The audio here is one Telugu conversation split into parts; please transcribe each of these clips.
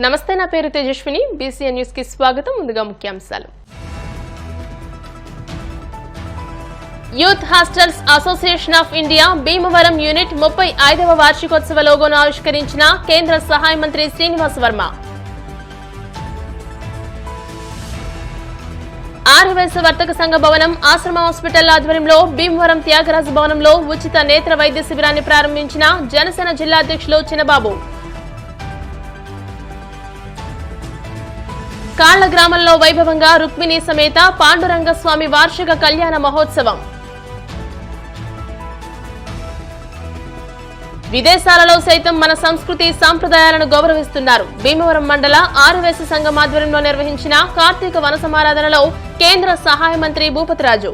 నమస్తే, నా పేరు తేజస్విని. బీసీఎన్ న్యూస్ కి స్వాగతం. ముందుగా ముఖ్యాంశాలు. Youth hostels association of India Bhimavaram unit 35వ వార్షికోత్సవ లోగోను ఆవిష్కరించిన కేంద్ర సహాయ మంత్రి శ్రీనివాస్ వర్మ. ఆర్యవైశ్య వర్తక సంఘ భవనం, ఆశ్రమ హాస్పిటల్ ఆధ్వర్యంలో భీమవరం త్యాగరాజ భవనంలో ఉచిత నేత్ర వైద్య శిబిరాన్ని ప్రారంభించిన జనసేన జిల్లా అధ్యక్షులు చిన్నబాబు. కాళ్ల గ్రామంలో వైభవంగా రుక్మిణి సమేత పాండురంగ స్వామి వార్షిక కళ్యాణ మహోత్సవం. విదేశాలలో సైతం మన సంస్కృతి సంప్రదాయాలను గౌరవిస్తున్నారు. భీమవరం మండల ఆర్యవైశ్య సంఘం ఆధ్వర్యంలో నిర్వహించిన కార్తీక వన సమారాధనలో కేంద్ర సహాయ మంత్రి Bhupathiraju.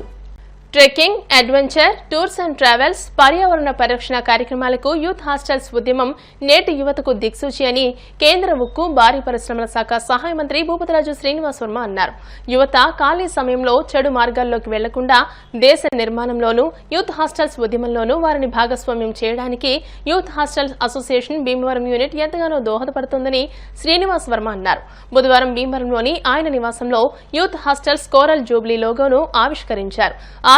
Trekking, adventure, tours and travels, పర్యావరణ పరిరక్షణ కార్యక్రమాలకు యూత్ హాస్టల్స్ ఉద్యమం నేటి యువతకు దిక్సూచి అని కేంద్ర ఉక్కు, భారీ పరిశ్రమల శాఖ సహాయ మంత్రి భూపతిరాజు శ్రీనివాస్ వర్మ అన్నారు. యువత ఖాళీ సమయంలో చెడు మార్గాల్లోకి వెళ్లకుండా దేశ నిర్మాణంలోనూ యూత్ హాస్టల్స్ ఉద్యమంలోనూ వారిని భాగస్వామ్యం చేయడానికి youth hostels association Bhimavaram unit ఎంతగానో దోహదపడుతుందని శ్రీనివాస్ వర్మ అన్నారు. బుధవారం భీమవరంలోని ఆయన నివాసంలో యూత్ హాస్టల్స్ కోరల్ జూబ్లీ లోగోను ఆవిష్కరించారు.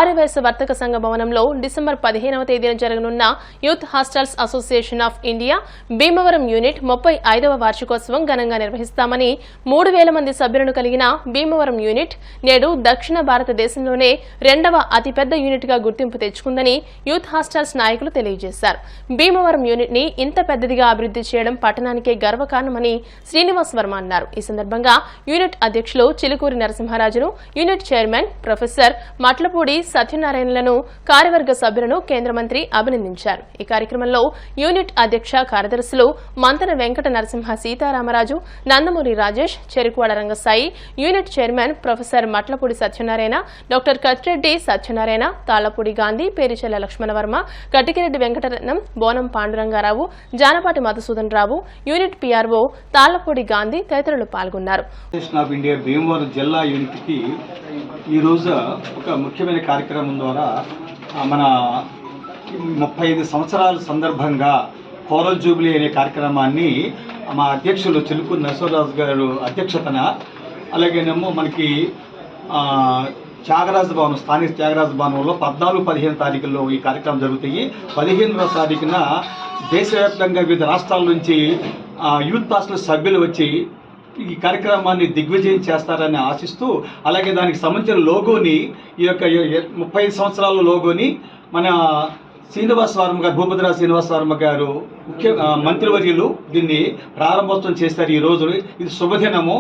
ఆర్యవైశ్య వర్తక సంఘ భవనంలో డిసెంబర్ 15వ తేదీన జరగనున్న youth hostels association of India Bhimavaram unit 35వ వార్షికోత్సవం ఘనంగా నిర్వహిస్తామని, 3000 మంది సభ్యులను కలిగిన భీమవరం యూనిట్ నేడు దక్షిణ భారతదేశంలోనే 2వ అతిపెద్ద యూనిట్ గా గుర్తింపు తెచ్చుకుందని యూత్ హాస్టల్స్ నాయకులు తెలియజేశారు. భీమవరం యూనిట్ ని ఇంత పెద్దదిగా అభివృద్ధి చేయడం పట్టణానికే గర్వకారణమని శ్రీనివాస్ వర్మ అన్నారు. ఈ సందర్భంగా యూనిట్ అధ్యక్షులు చిలుకూరి నరసింహరాజును, యూనిట్ చైర్మన్ ప్రొఫెసర్ మట్లపూడి సత్యనారాయణలను, కార్యవర్గ సభ్యులను కేంద్ర మంత్రి అభినందించారు. ఈ కార్యక్రమంలో యూనిట్ అధ్యక్ష కార్యదర్శులు Mantena Venkata Narasimha Sitaramaraju, Nandamuri Rajesh, Cherukuvada Rangasai, unit chairman professor Matlapudi Satyanarayana, doctor Kattireddy Satyanarayana, Tallapudi Gandhi, Perichella Lakshmanavarma, Katikireddy Venkataratnam, Bonam Pandurangarao, Janapati Madhusudan Rao, unit PRO Tallapudi Gandhi తదితరులు పాల్గొన్నారు. ఈ రోజు ఒక ముఖ్యమైన కార్యక్రమం ద్వారా మన 35 సంవత్సరాల సందర్భంగా కోరల్ జూబ్లీ అనే కార్యక్రమాన్ని మా అధ్యక్షులు చిలుకూరి నరసింహరాజు గారు అధ్యక్షతన, అలాగేనేమో మనకి త్యాగరాజ భవనం, స్థానిక త్యాగరాజ భవనంలో 14-15 తారీఖుల్లో ఈ కార్యక్రమం జరుగుతాయి. 15వ తారీఖున దేశవ్యాప్తంగా వివిధ రాష్ట్రాల నుంచి యూత్ హాస్టల్ సభ్యులు వచ్చి ఈ కార్యక్రమాన్ని దిగ్విజయం చేస్తారని ఆశిస్తూ, అలాగే దానికి సంబంధించిన లోగోని, ఈ యొక్క 35 సంవత్సరాల లోగోని మన శ్రీనివాస్ వర్మ గారు, భూపతిరాజు శ్రీనివాస్ వర్మ గారు ముఖ్య మంత్రివర్యులు దీన్ని ప్రారంభోత్సవం చేస్తారు. ఈ రోజు ఇది శుభదినము.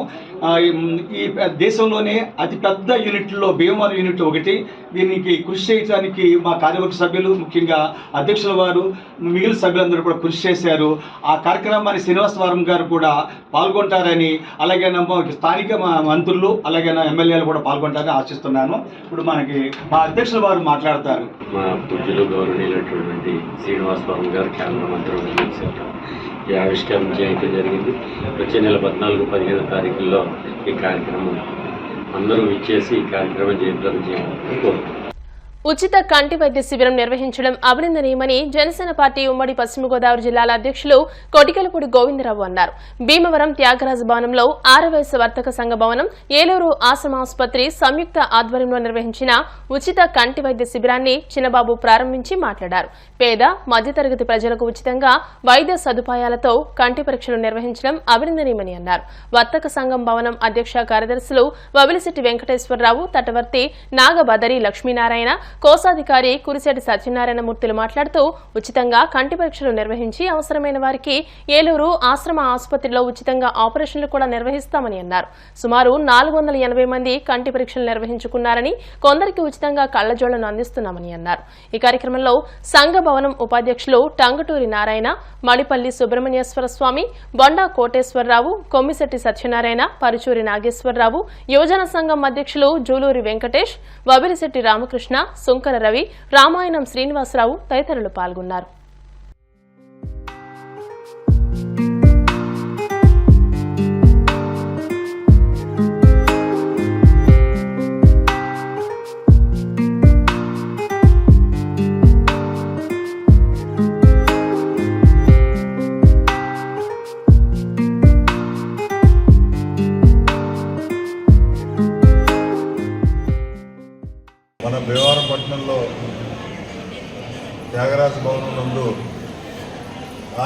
ఈ దేశంలోనే అతిపెద్ద యూనిట్లో భీమవరం యూనిట్ ఒకటి. దీనికి కృషి చేయడానికి మా కార్యవర్గ సభ్యులు, ముఖ్యంగా అధ్యక్షుల వారు, మిగిలిన సభ్యులందరూ కూడా కృషి చేశారు. ఆ కార్యక్రమాన్ని శ్రీనివాస్ వర్మ గారు కూడా పాల్గొంటారని, అలాగే స్థానిక మంత్రులు, అలాగే ఎమ్మెల్యేలు కూడా పాల్గొంటారని ఆశిస్తున్నాను. ఇప్పుడు మనకి మా అధ్యక్షుల వారు మాట్లాడతారు. మా పూజ్యులు గౌరవనీయులైనటువంటి శ్రీనివాస్ వర్మ గారు కేంద్ర మంత్రి ఈ ఆవిష్కరణ చేయడం జరిగింది. వచ్చే నెల 14-15 తారీఖుల్లో ఈ కార్యక్రమం అందరూ ఇచ్చేసి ఈ కార్యక్రమం చేయాలని కోరుతున్నాను. ఉచిత కంటి వైద్య శిబిరం నిర్వహించడం అభినందనీయమని జనసేన పార్టీ ఉమ్మడి పశ్చిమ గోదావరి జిల్లాల అధ్యక్షులు కొటికెలపూడి గోవిందరావు అన్నారు. భీమవరం త్యాగరాజ భవనంలో ఆర్యవైశ్య వర్తక సంఘ భవనం, ఏలూరు ఆశ్రమ ఆసుపత్రి సంయుక్త ఆధ్వర్యంలో నిర్వహించిన ఉచిత కంటి వైద్య శిబిరాన్ని చిన్నబాబు ప్రారంభించి మాట్లాడారు. పేద, మధ్యతరగతి ప్రజలకు ఉచితంగా వైద్య సదుపాయాలతో కంటి పరీక్షలు నిర్వహించడం అభినందనీయమని అన్నారు. వర్తక సంఘం భవనం అధ్యక్ష కార్యదర్శులు వబిలిశెట్టి వెంకటేశ్వరరావు, తటవర్తి నాగబదరి లక్ష్మీనారాయణ, కోశాధికారి కురిశెట్టి సత్యనారాయణమూర్తులు మాట్లాడుతూ ఉచితంగా కంటి పరీక్షలు నిర్వహించి అవసరమైన వారికి ఏలూరు ఆశ్రమ ఆసుపత్రిలో ఉచితంగా ఆపరేషన్లు కూడా నిర్వహిస్తామని అన్నారు. సుమారు 480 మంది కంటి పరీక్షలు నిర్వహించుకున్నారని, కొందరికి ఉచితంగా కళ్లజోళ్లను అందిస్తున్నామని అన్నారు. ఈ కార్యక్రమంలో సంఘ భవనం ఉపాధ్యక్షులు టంగుటూరి నారాయణ, మడిపల్లి సుబ్రహ్మణ్యేశ్వర స్వామి, బొండా కోటేశ్వరరావు, కొమ్మిశెట్టి సత్యనారాయణ, పరుచూరి నాగేశ్వరరావు, యువజన సంఘం అధ్యక్షులు జూలూరి వెంకటేష్, వబిలిశెట్టి రామకృష్ణ, సుంకర రవి, రామాయణం శ్రీనివాసరావు తదితరులు పాల్గొన్నారు.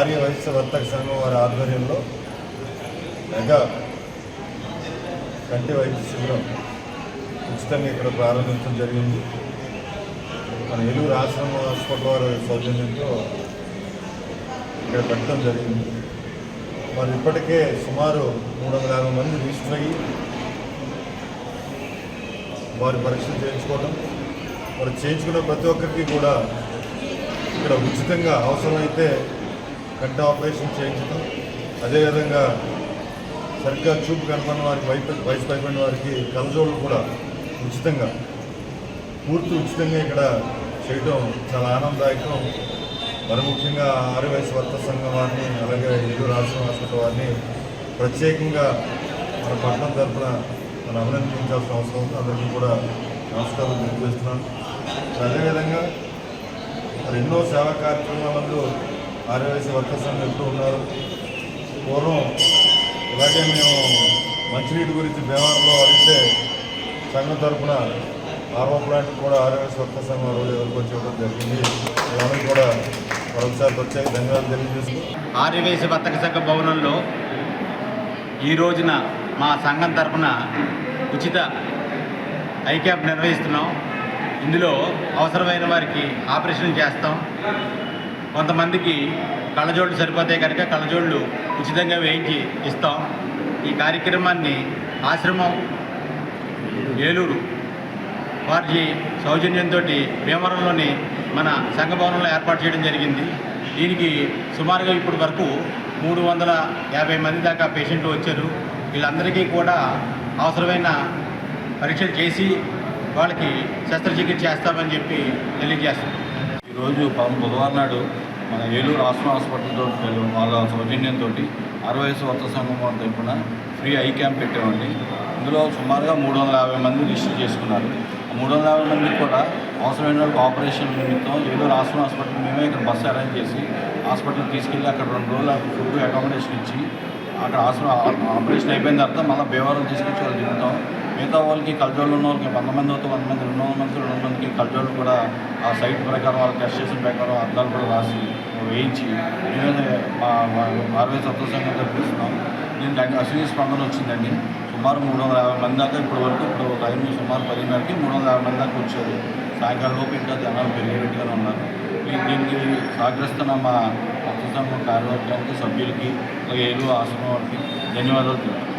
ఆర్య వైశ్య వర్తక సంఘం వారి ఆధ్వర్యంలో మెగా కంటి వైద్య శిబిరం ఉచితంగా ఇక్కడ ప్రారంభించడం జరిగింది. మన ఏలూరు ఆశ్రమ హాస్పిటల్ వారి సౌజన్యంతో ఇక్కడ పెట్టడం జరిగింది. మరి ఇప్పటికే సుమారు 350 మంది రిజిస్టర్ అయ్యి వారి పరీక్షలు చేయించుకోవడం, మరి చేయించుకున్న ప్రతి ఒక్కరికి కూడా ఇక్కడ ఉచితంగా అవసరమైతే కంటి ఆపరేషన్ చేయించడం, అదేవిధంగా సరిగ్గా చూపు కనపడిన వారికి వయసు పైబడిన వారికి కళ్ళజోళ్ళు కూడా ఉచితంగా పూర్తి ఉచితంగా ఇక్కడ చేయడం చాలా ఆనందదాయకం. మరి ముఖ్యంగా ఆర్య వైశ్య వర్తక సంఘం వారిని, అలాగే ఏలూరు ఆశ్రమ హాస్పిటల్ వారిని ప్రత్యేకంగా మన పట్టణం తరఫున మనం అభినందించాల్సిన అవసరం ఉంది. అందరికీ కూడా నమస్కారం తెలియజేస్తున్నాను. అదేవిధంగా మరి ఎన్నో సేవా కార్యక్రమాలందు ఆర్య వైశ్య వర్తక సంఘం ఎప్పుడు ఉన్నారు. పూర్వం ఇలాగే మేము మంచినీటి గురించి భీమవరంలో అడిగితే సంఘం తరఫున ఆర్వో ప్లాంట్ కూడా ఆర్య వైశ్య వర్తక సంఘం రోజు ఎదుర్కొచ్చి ఇవ్వడం జరిగింది. ఇవన్నీ కూడా మరొకసారి వచ్చాయి ధన్యవాదాలు తెలియజేస్తూ ఆర్య వైశ్య వర్తక సంఘ భవనంలో ఈ రోజున మా సంఘం తరఫున ఉచిత ఐ క్యాంప్ నిర్వహిస్తున్నాం. ఇందులో అవసరమైన వారికి ఆపరేషన్ చేస్తాం. కొంతమందికి కళ్ళజోళ్ళు సరిపోతాయి కనుక కళ్ళజోళ్ళు ఉచితంగా వేయించి ఇస్తాం. ఈ కార్యక్రమాన్ని ఆశ్రమం ఏలూరు వారి సౌజన్యంతో భీమవరంలోని మన సంఘ భవనంలో ఏర్పాటు చేయడం జరిగింది. దీనికి సుమారుగా ఇప్పటి వరకు 350 మంది దాకా పేషెంట్లు వచ్చారు. వీళ్ళందరికీ కూడా అవసరమైన పరీక్షలు చేసి వాళ్ళకి శస్త్రచికిత్స చేస్తామని చెప్పి తెలియజేస్తాం. ఈరోజు బుధవారం నాడు మన ఏలూరు ఆశ్రమ హాస్పిటల్తో వాళ్ళ సౌజన్యంతో ఆర్య వైశ్య వర్తక సంఘం వారి తరఫున ఫ్రీ ఐ క్యాంప్ పెట్టామండి. ఇందులో సుమారుగా 350 మంది రిజిస్టర్ చేసుకున్నారు. 350 మందికి కూడా అవసరమైన ఆపరేషన్ నిమిత్తం ఏలూరు ఆశ్రమ హాస్పిటల్ మేమే ఇక్కడ బస్సు అరేంజ్ చేసి హాస్పిటల్కి తీసుకెళ్ళి అక్కడ 2 రోజుల ఫుడ్ అకామిడేషన్ ఇచ్చి అక్కడ ఆపరేషన్ అయిపోయిన తర్వాత మళ్ళీ భీమవరం తీసుకొచ్చి వాళ్ళు దిగుతాం. మిగతా వాళ్ళకి కళ్ళజోళ్ళు ఉన్న వాళ్ళకి 100 మంది అవుతాం, 100 మంది 200 మంది 200 మందికి కళ్ళజోళ్ళు కూడా ఆ సైట్ ప్రకారం వాళ్ళకి టెస్ట్ చేసిన ప్రకారం అద్దాలు కూడా రాసి వేయించి మేమే మా ఆర్య వైశ్య వర్తక సంఘం తెప్పిస్తున్నాం. దీనికి అశ్విని స్పందన వచ్చిందండి. సుమారు 350 మంది దాకా ఇప్పటి వరకు ఇప్పుడు టైం సుమారు 10:30కి 350 మంది దాకా వచ్చారు. సాయంకాలం లోపు ఇంకా జనాలు పెరిగేట్టుగానే ఉన్నారు. దీనికి సహకరిస్తున్న మా వర్తక సంఘం కార్యవర్గానికి సభ్యులకి ఏలూరు ఆశ్రమం వారికి ధన్యవాదాలు తెలుపుతున్నాను.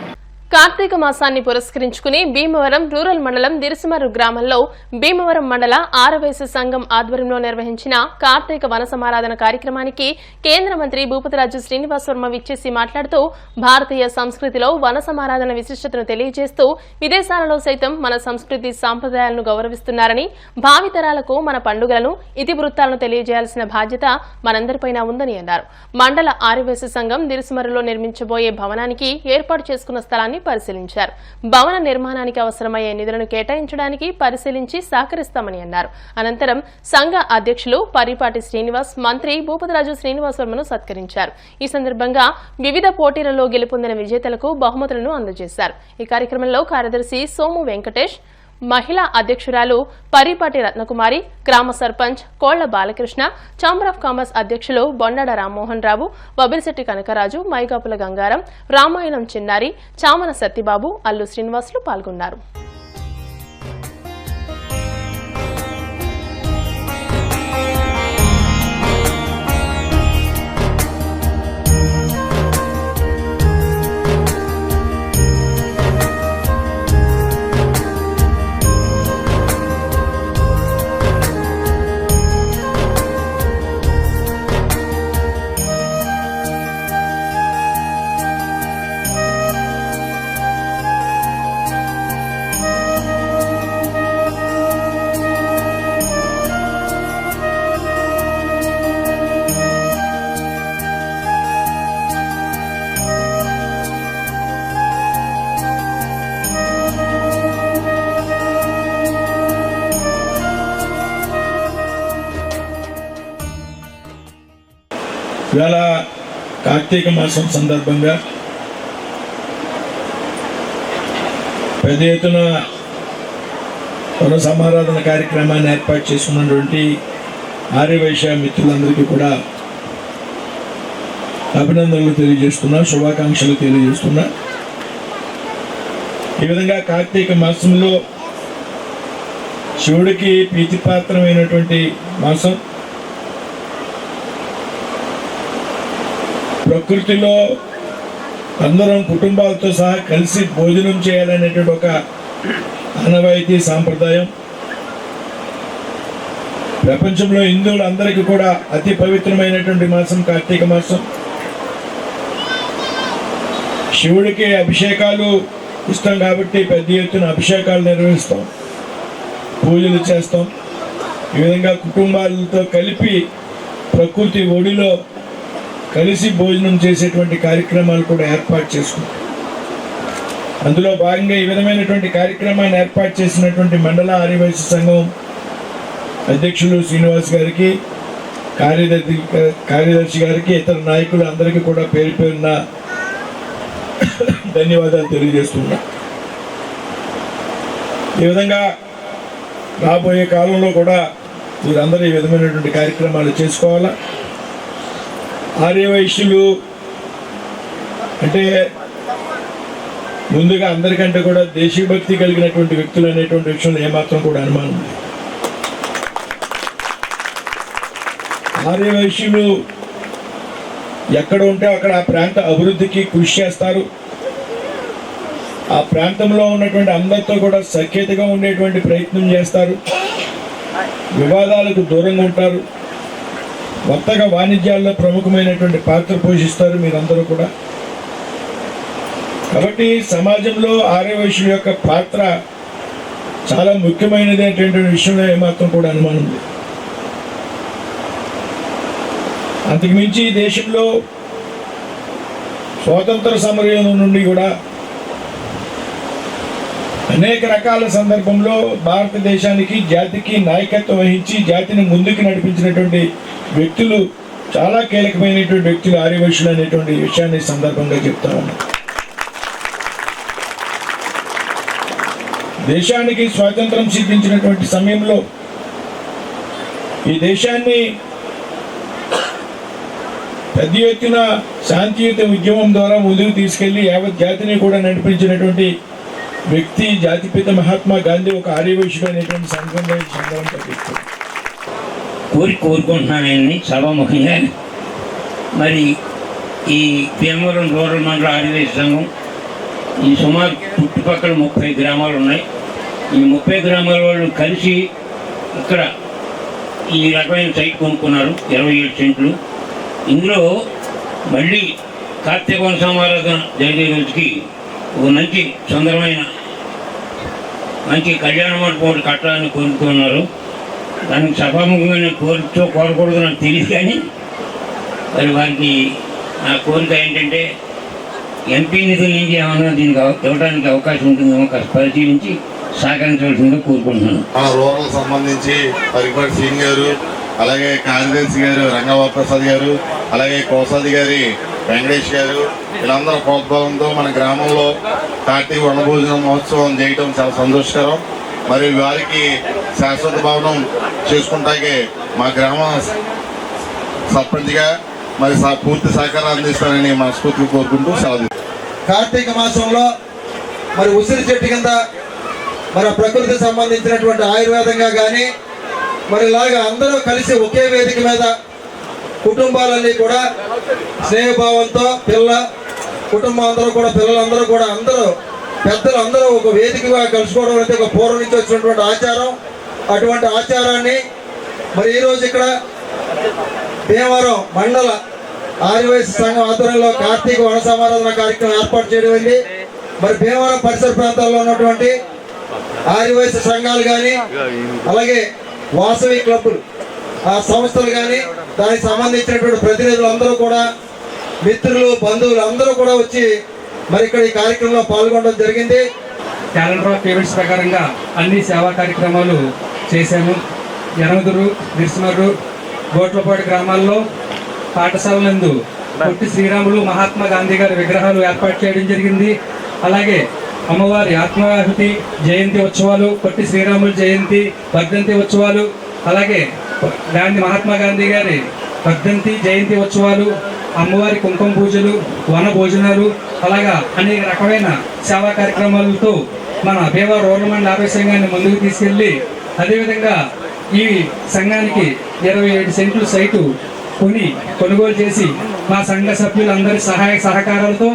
కార్తీక మాసాన్ని పురస్కరించుకుని భీమవరం రూరల్ మండలం దిరిసిమర్రు గ్రామంలో భీమవరం మండల ఆర్య వైశ్య సంఘం ఆధ్వర్యంలో నిర్వహించిన కార్తీక వన సమారాధన కార్యక్రమానికి కేంద్ర మంత్రి భూపతిరాజు శ్రీనివాస్ వర్మ విచ్చేసి మాట్లాడుతూ భారతీయ సంస్కృతిలో వన సమారాధన విశిష్టతను తెలియజేస్తూ విదేశాలలో సైతం మన సంస్కృతి సాంప్రదాయాలను గౌరవిస్తున్నారని, భావితరాలకు మన పండుగలను ఇతివృత్తాలను తెలియజేయాల్సిన బాధ్యత మనందరిపైన ఉందని అన్నారు. మండల ఆర్య వైశ్య సంఘం దిరిసిమర్రులో నిర్మించబోయే భవనానికి ఏర్పాటు చేసుకున్న స్థలాన్ని పరిశీలించారు. భవన నిర్మాణానికి అవసరమయ్యే నిధులను కేటాయించడానికి పరిశీలించి సహకరిస్తామని అన్నారు. అనంతరం సంఘ అధ్యక్షులు పరిపాటి శ్రీనివాస్ మంత్రి భూపతిరాజు శ్రీనివాస్ వర్మను సత్కరించారు. ఈ సందర్భంగా వివిధ పోటీలలో గెలుపొందిన విజేతలకు బహుమతులను అందజేశారు. ఈ కార్యక్రమంలో కార్యదర్శి సోము వెంకటేష్, మహిళా అధ్యక్షురాలు పరిపాటి రత్నకుమారి, గ్రామ సర్పంచ్ కోళ్ల బాలకృష్ణ, ఛాంబర్ ఆఫ్ కామర్స్ అధ్యక్షులు బొండాడ రామ్మోహన్ రావు, బబిలిశెట్టి కనకరాజు, మైగాపుల గంగారం, రామాయణం చిన్నారి, చామన సత్యబాబు, అల్లు శ్రీనివాసులు పాల్గొన్నారు. ఇవాళ కార్తీక మాసం సందర్భంగా పెద్ద ఎత్తున వన సమారాధన కార్యక్రమాన్ని ఏర్పాటు చేసుకున్నటువంటి ఆర్య వైశ్య మిత్రులందరికీ కూడా అభినందనలు తెలియజేస్తున్నా, శుభాకాంక్షలు తెలియజేస్తున్నా. ఈ విధంగా కార్తీక మాసంలో శివుడికి ప్రీతిపాత్రమైనటువంటి మాసం. ప్రకృతిలో అందరం కుటుంబాలతో సహా కలిసి భోజనం చేయాలనేటువంటి ఒక ఆనవాయితీ సాంప్రదాయం. ప్రపంచంలో హిందువులందరికీ కూడా అతి పవిత్రమైనటువంటి మాసం కార్తీక మాసం. శివుడికి అభిషేకాలు ఇష్టం కాబట్టి పెద్ద ఎత్తున అభిషేకాలు నిర్వహిస్తాం, పూజలు చేస్తాం. ఈ విధంగా కుటుంబాలతో కలిపి ప్రకృతి ఒడిలో కలిసి భోజనం చేసేటువంటి కార్యక్రమాలు కూడా ఏర్పాటు చేసుకుంటాం. అందులో భాగంగా ఈ విధమైనటువంటి కార్యక్రమాన్ని ఏర్పాటు చేసినటువంటి మండల ఆర్యవైశ్య సంఘం అధ్యక్షులు శ్రీనివాస్ గారికి, కార్యదర్శి గారికి, ఇతర నాయకులు అందరికీ కూడా పేరు పేరున ధన్యవాదాలు తెలియజేస్తున్నా. ఈ విధంగా రాబోయే కాలంలో కూడా మీరందరూ ఈ విధమైనటువంటి కార్యక్రమాలు చేసుకోవాలా. ఆర్యవైశ్యులు అంటే ముందుగా అందరికంటే కూడా దేశభక్తి కలిగినటువంటి వ్యక్తులు అనేటువంటి విషయంలో ఏమాత్రం కూడా అనుమానం లేదు. ఆర్యవైశ్యులు ఎక్కడ ఉంటే అక్కడ ఆ ప్రాంత అభివృద్ధికి కృషి చేస్తారు. ఆ ప్రాంతంలో ఉన్నటువంటి అందరితో కూడా సఖ్యతగా ఉండేటువంటి ప్రయత్నం చేస్తారు. వివాదాలకు దూరంగా ఉంటారు. వర్తక వాణిజ్యాల్లో ప్రముఖమైనటువంటి పాత్ర పోషిస్తారు మీరందరూ కూడా. కాబట్టి సమాజంలో ఆర్యవైశ్యుల యొక్క పాత్ర చాలా ముఖ్యమైనది అనేటువంటి విషయంలో ఏమాత్రం కూడా అనుమానం లేదు. అంతకుమించి దేశంలో స్వాతంత్ర సమరం నుండి కూడా అనేక రకాల సందర్భంలో భారతదేశానికి, జాతికి నాయకత్వం వహించి జాతిని ముందుకు నడిపించినటువంటి వ్యక్తులు, చాలా కీలకమైనటువంటి వ్యక్తులు ఆర్యవైశ్యులు అనేటువంటి విషయాన్ని సందర్భంగా చెప్తా ఉన్నాం. దేశానికి స్వాతంత్రం సిద్ధించినటువంటి సమయంలో ఈ దేశాన్ని పెద్ద ఎత్తున శాంతియుత ఉద్యమం ద్వారా ముందుకు తీసుకెళ్లి యావత్ జాతిని కూడా నడిపించినటువంటి వ్యక్తి జాతిపిత మహాత్మా గాంధీ ఒక ఆర్యవైశ్యుడు అనేటువంటి సందర్భంగా చెప్తారు. కోరుకుంటున్నానండి సభాముఖంగా. మరి ఈ భీమవరం రూరల్ మండల ఆర్యవైశ్య సంఘం ఈ సుమారు చుట్టుపక్కల 30 గ్రామాలు ఉన్నాయి. ఈ 30 గ్రామాల వాళ్ళు కలిసి ఇక్కడ ఈ రకమైన సైట్ కొనుక్కున్నారు, 27 సెంట్లు. ఇందులో మళ్ళీ కార్తీక వన సమారాధన జరిగే రోజుకి ఒక మంచి సుందరమైన మంచి కళ్యాణ మండపం కట్టాలని కోరుకున్నారు. దానికి సభాముఖంగా నేను కోరకూడదు నాకు తెలియదు, కానీ మరి వారికి నా కోరిక ఏంటంటే ఎంపీ నిధుల నుంచి ఏమన్నా దీనికి ఇవ్వడానికి అవకాశం ఉంటుందేమో కాస్త పరిశీలించి సహకరించవలసిందిగా కోరుకుంటున్నాను. మన రూరల్ సంబంధించి పరిపాటి సింగ్ గారు, అలాగే కార్యదర్శి గారు రంగప్రసాద్ గారు, అలాగే కోసాది గారి వెంకటేష్ గారు, వీళ్ళందరూ ప్రోద్బలంతో మన గ్రామంలో కార్తీక వనభోజన మహోత్సవం చేయటం చాలా సంతోషకరం. మరి వారికి శాశ్వత భవనం చేసుకుంటాకే మా గ్రామ సర్పంచ్గా మరి పూర్తి సహకారం అందిస్తారని మనస్ఫూర్తిగా కోరుకుంటూ సెలవు. కార్తీక మాసంలో మరి ఉసిరి చెట్టు కింద మరి ప్రకృతికి సంబంధించినటువంటి ఆయుర్వేదంగా కానీ మరి ఇలాగా అందరూ కలిసి ఒకే వేదిక మీద కుటుంబాలన్నీ కూడా స్నేహభావంతో కుటుంబం అందరూ కూడా పిల్లలందరూ కూడా అందరూ పెద్దలు అందరూ ఒక వేదికగా కలుసుకోవడం అనేది ఒక పూర్వం నుంచి వచ్చినటువంటి ఆచారం. అటువంటి ఆచారాన్ని మరి ఈరోజు ఇక్కడ భీమవరం మండల ఆర్యవైశ్య సంఘం ఆధ్వర్యంలో కార్తీక వన సమారాధన కార్యక్రమం ఏర్పాటు చేయడం అయింది. మరి భీమవరం పరిసర ప్రాంతాల్లో ఉన్నటువంటి ఆర్యవైశ్య సంఘాలు కానీ, అలాగే వాసవి క్లబ్బులు ఆ సంస్థలు కానీ, దానికి సంబంధించినటువంటి ప్రతినిధులు అందరూ కూడా, మిత్రులు బంధువులు అందరూ కూడా వచ్చి మరి ఇక్కడ ఈ కార్యక్రమంలో పాల్గొనడం జరిగింది. క్యాలెండర్ ఆఫ్ ఈవెంట్స్ ప్రకారంగా అన్ని సేవా కార్యక్రమాలు చేశాము. యనమదురు, దిర్శమర్రు, గోట్లపాడు గ్రామాల్లో పాఠశాల నందు పొట్టి శ్రీరాములు, మహాత్మా గాంధీ గారి విగ్రహాలు ఏర్పాటు చేయడం జరిగింది. అలాగే అమ్మవారి ఆత్మాహుతి జయంతి ఉత్సవాలు, పొట్టి శ్రీరాములు జయంతి, వర్ధంతి ఉత్సవాలు, అలాగే మహాత్మా గాంధీ గారి వర్ధంతి జయంతి ఉత్సవాలు, అమ్మవారి కుంకుమ పూజలు, వన భోజనాలు, అలాగా అనేక రకమైన సేవా కార్యక్రమాలతో మన భీమవరం రూరల్ మండల ఆరోగ్య సంఘాన్ని ముందుకు తీసుకెళ్ళి, అదేవిధంగా ఈ సంఘానికి 27 సెంట్లు సైటు కొనుగోలు చేసి మా సంఘ సభ్యులందరి సహాయ సహకారాలతో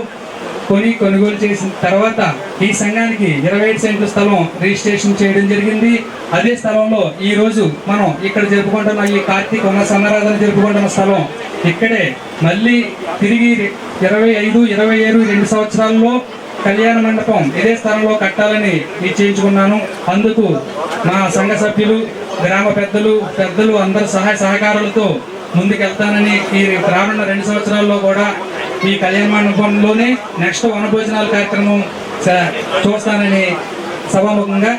కొనుగోలు చేసిన తర్వాత ఈ సంఘానికి 27 సెంట్ల స్థలం రిజిస్ట్రేషన్ చేయడం జరిగింది. అదే స్థలంలో ఈ రోజు మనం ఇక్కడ జరుపుకుంటున్న ఈ కార్తీక వన సమారాధన జరుపుకుంటున్న స్థలం ఇక్కడే మళ్ళీ తిరిగి 25, 27, 2 సంవత్సరాల్లో కళ్యాణ మండపం ఇదే స్థలంలో కట్టాలని నిశ్చయించుకున్నాను. అందుకు మా సంఘ సభ్యులు, గ్రామ పెద్దలు అందరి సహాయ సహకారాలతో ముందుకెళ్తానని, ఈ రానున్న 2 సంవత్సరాల్లో కూడా ఈ కళ్యాణ మండపంలోనే నెక్స్ట్ వనభోజనాల కార్యక్రమం చూస్తానని సభాముఖంగా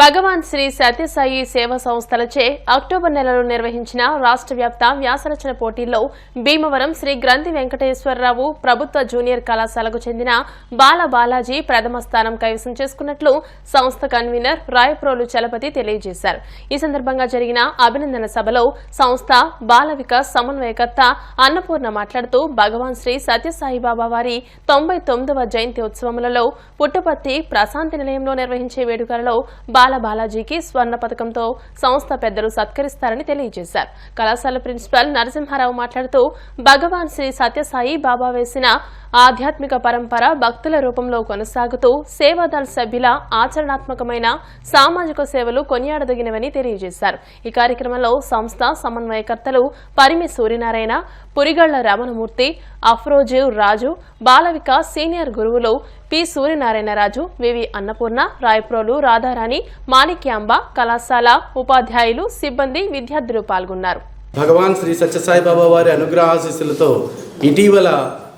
భగవాన్ శ్రీ సత్యసాయి సేవా సంస్థలచే అక్టోబర్ నెలలో నిర్వహించిన రాష్ట్ర వ్యాప్త వ్యాసరచన పోటీల్లో భీమవరం శ్రీ గ్రంథి వెంకటేశ్వరరావు ప్రభుత్వ జూనియర్ కళాశాలకు చెందిన బాలాజీ ప్రథమ స్థానం కైవసం చేసుకున్నట్లు సంస్థ కన్వీనర్ రాయప్రోలు చలపతి తెలియజేశారు. ఈ సందర్భంగా జరిగిన అభినందన సభలో సంస్థ బాల వికాస్ సమన్వయకర్త అన్నపూర్ణ మాట్లాడుతూ భగవాన్ శ్రీ సత్యసాయి బాబా వారి 99వ జయంతి ఉత్సవములలో పుట్టపర్తి ప్రశాంతి నిలయంలో నిర్వహించే వేడుకలలో బాలాజీకి స్వర్ణ పథకంతో సంస్థ పెద్దలు సత్కరిస్తారని తెలియజేశారు. కళాశాల ప్రిన్సిపల్ నరసింహారావు మాట్లాడుతూ భగవాన్ శ్రీ సత్యసాయి బాబా వేసిన ఆధ్యాత్మిక పరంపర భక్తుల రూపంలో కొనసాగుతూ సేవాదళ సభ్యుల ఆచరణాత్మకమైన సామాజిక సేవలు కొనియాడదగినవని తెలియజేశారు. ఈ కార్యక్రమంలో సంస్థ సమన్వయకర్తలు పరిమి సూర్యనారాయణ, పురిగళ్ల రమణమూర్తి, అఫ్రోజు రాజు, బాల వికాస్ సీనియర్ గురువులు పి సూర్యనారాయణరాజు, వివి అన్నపూర్ణ, రాయప్రోలు రాధారాణి, మాణిక్యాంబ, కళాశాల ఉపాధ్యాయులు, సిబ్బంది, విద్యార్థులు పాల్గొన్నారు. భగవాన్ శ్రీ సత్యసాయి బాబా వారి అనుగ్రహ ఆశీస్సులతో ఇటీవల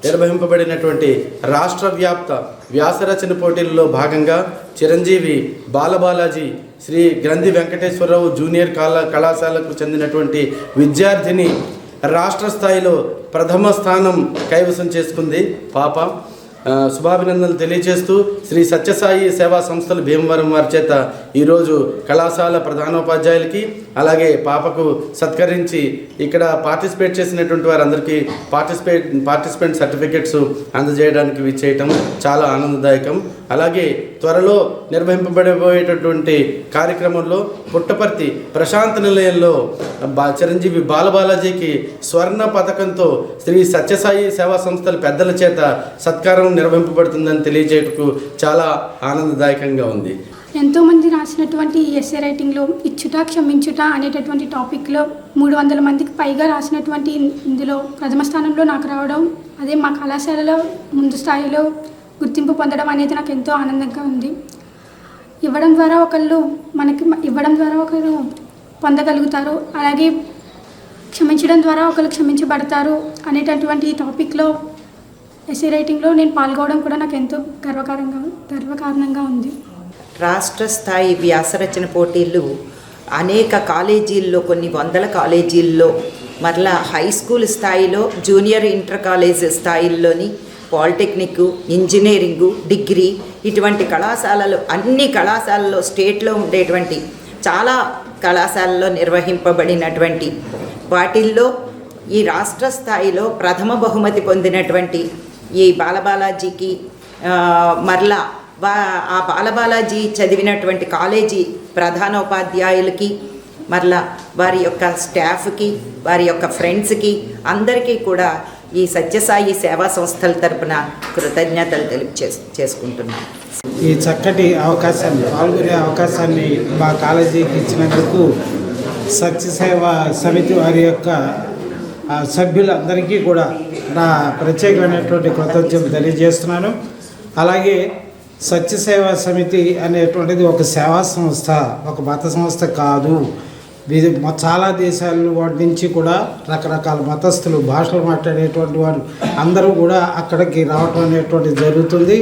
నిర్వహింపబడినటువంటి రాష్ట్ర వ్యాప్త వ్యాసరచన పోటీల్లో భాగంగా చిరంజీవి బాలాజీ శ్రీ గ్రంథి వెంకటేశ్వరరావు జూనియర్ కళాశాలకు చెందినటువంటి విద్యార్థిని రాష్ట్ర స్థాయిలో ప్రథమ స్థానం కైవసం చేసుకుంది. పాప శుభాభినందనలు తెలియజేస్తూ శ్రీ సత్యసాయి సేవా సంస్థలు భీమవరం వారి చేత ఈరోజు కళాశాల ప్రధానోపాధ్యాయులకి అలాగే పాపకు సత్కరించి ఇక్కడ పార్టిసిపేట్ చేసినటువంటి వారందరికీ పార్టిసిపెంట్ సర్టిఫికెట్స్ అందజేయడానికి విచ్చేయటం చాలా ఆనందదాయకం. అలాగే త్వరలో నిర్వహింపబడబోయేటటువంటి కార్యక్రమంలో పుట్టపర్తి ప్రశాంత నిలయంలో చిరంజీవి బాలాజీకి స్వర్ణ పథకంతో శ్రీ సత్యసాయి సేవా సంస్థల పెద్దల చేత సత్కారం నిర్వహింపబడుతుందని తెలియజేయటకు చాలా ఆనందదాయకంగా ఉంది. ఎంతోమంది రాసినటువంటి ఎస్ఏ రైటింగ్లో ఇచ్చుట క్షమించుట అనేటటువంటి టాపిక్లో 300 మందికి పైగా రాసినటువంటి ఇందులో ప్రథమ స్థానంలో నాకు రావడం, అదే మా కళాశాలలో ముందు స్థాయిలో గుర్తింపు పొందడం అనేది నాకు ఎంతో ఆనందంగా ఉంది. ఇవ్వడం ద్వారా ఒకరు పొందగలుగుతారు, అలాగే క్షమించడం ద్వారా ఒకరు క్షమించబడతారు అనేటటువంటి టాపిక్లో ఎస్ఏ రైటింగ్లో నేను పాల్గొనడం కూడా నాకు ఎంతో గర్వకారణంగా ఉంది. రాష్ట్ర స్థాయి వ్యాసరచన పోటీలు అనేక కాలేజీల్లో, కొన్ని వందల కాలేజీల్లో, మరలా హై స్కూల్ స్థాయిలో, జూనియర్ ఇంటర్ కాలేజ్ స్థాయిల్లోని పాలిటెక్నిక్, ఇంజనీరింగు, డిగ్రీ ఇటువంటి కళాశాలలు అన్ని కళాశాలలో స్టేట్లో ఉండేటువంటి చాలా కళాశాలలో నిర్వహింపబడినటువంటి వాటిల్లో ఈ రాష్ట్ర స్థాయిలో ప్రథమ బహుమతి పొందినటువంటి ఈ బాలాజీకి మరలా ఆ బాలాజీ చదివినటువంటి కాలేజీ ప్రధానోపాధ్యాయులకి, మరలా వారి యొక్క స్టాఫ్కి, వారి యొక్క ఫ్రెండ్స్కి అందరికీ కూడా ఈ సత్యసాయి సేవా సంస్థల తరపున కృతజ్ఞతలు చేసుకుంటున్నాం. ఈ చక్కటి అవకాశాన్ని, పాల్గొనే అవకాశాన్ని మా కాలేజీకి ఇచ్చినందుకు సత్యసేవా సమితి వారి యొక్క సభ్యులందరికీ కూడా నా ప్రత్యేకమైనటువంటి కృతజ్ఞతలు తెలియజేస్తున్నాను. అలాగే సత్యసేవా సమితి అనేటువంటిది ఒక సేవా సంస్థ, ఒక మత సంస్థ కాదు. ఇది చాలా దేశాల వాటి నుంచి కూడా రకరకాల మతస్థులు, భాషలు మాట్లాడేటువంటి వారు అందరూ కూడా అక్కడికి రావటం అనేటువంటిది జరుగుతుంది.